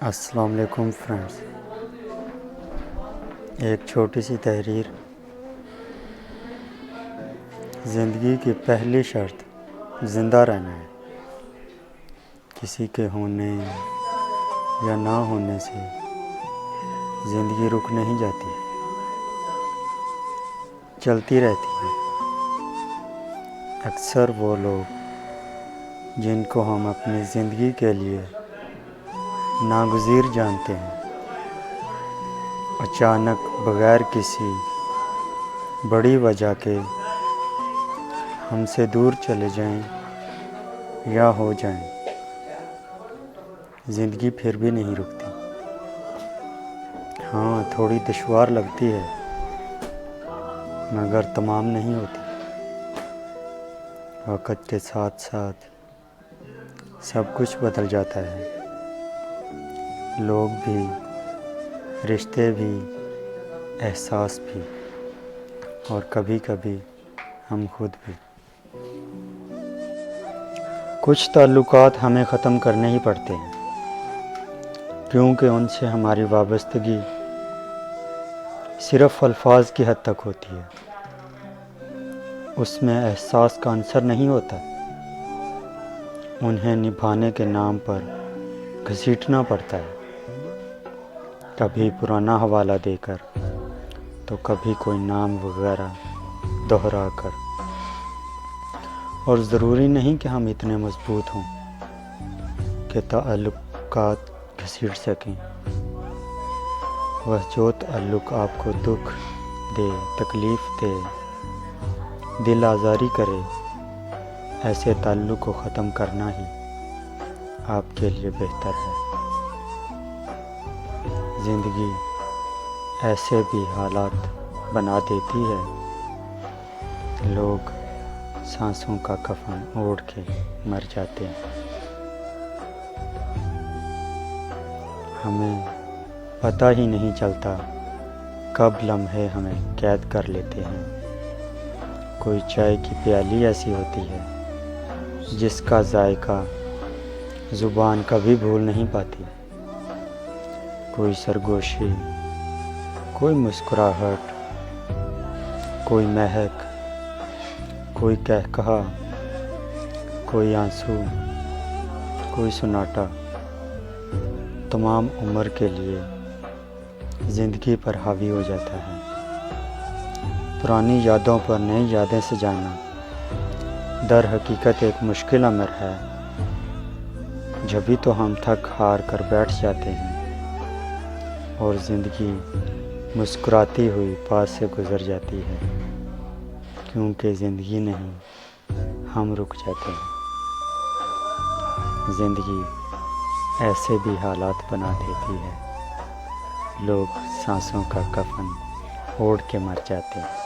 السلام علیکم فرینڈز، ایک چھوٹی سی تحریر۔ زندگی کی پہلی شرط زندہ رہنا ہے۔ کسی کے ہونے یا نہ ہونے سے زندگی رک نہیں جاتی، چلتی رہتی ہے۔ اکثر وہ لوگ جن کو ہم اپنی زندگی کے لیے ناگزیر جانتے ہیں، اچانک بغیر کسی بڑی وجہ کے ہم سے دور چلے جائیں یا ہو جائیں، زندگی پھر بھی نہیں رکتی۔ ہاں، تھوڑی دشوار لگتی ہے مگر تمام نہیں ہوتی۔ وقت کے ساتھ ساتھ سب کچھ بدل جاتا ہے، لوگ بھی، رشتے بھی، احساس بھی، اور کبھی کبھی ہم خود بھی۔ کچھ تعلقات ہمیں ختم کرنے ہی پڑتے ہیں، کیونکہ ان سے ہماری وابستگی صرف الفاظ کی حد تک ہوتی ہے، اس میں احساس کا عنصر نہیں ہوتا۔ انہیں نبھانے کے نام پر گھسیٹنا پڑتا ہے، کبھی پرانا حوالہ دے کر تو کبھی کوئی نام وغیرہ دہرا کر۔ اور ضروری نہیں کہ ہم اتنے مضبوط ہوں کہ تعلقات گھسیٹ سکیں۔ وہ جو تعلق آپ کو دکھ دے، تکلیف دے، دل آزاری کرے، ایسے تعلق کو ختم کرنا ہی آپ کے لیے بہتر ہے۔ زندگی ایسے بھی حالات بنا دیتی ہے، لوگ سانسوں کا کفن اوڑھ کے مر جاتے ہیں۔ ہمیں پتہ ہی نہیں چلتا کب لمحے ہمیں قید کر لیتے ہیں۔ کوئی چائے کی پیالی ایسی ہوتی ہے جس کا ذائقہ زبان کبھی بھول نہیں پاتی۔ کوئی سرگوشی، کوئی مسکراہٹ، کوئی مہک، کوئی قہقہا، کوئی آنسو، کوئی سناٹا، تمام عمر کے لیے زندگی پر حاوی ہو جاتا ہے۔ پرانی یادوں پر نئی یادیں سجانا در حقیقت ایک مشکل امر ہے، جبھی تو ہم تھک ہار کر بیٹھ جاتے ہیں اور زندگی مسکراتی ہوئی پاس سے گزر جاتی ہے، کیونکہ زندگی نہیں، ہم رک جاتے ہیں۔ زندگی ایسے بھی حالات بنا دیتی ہے، لوگ سانسوں کا کفن اوڑھ کے مر جاتے ہیں۔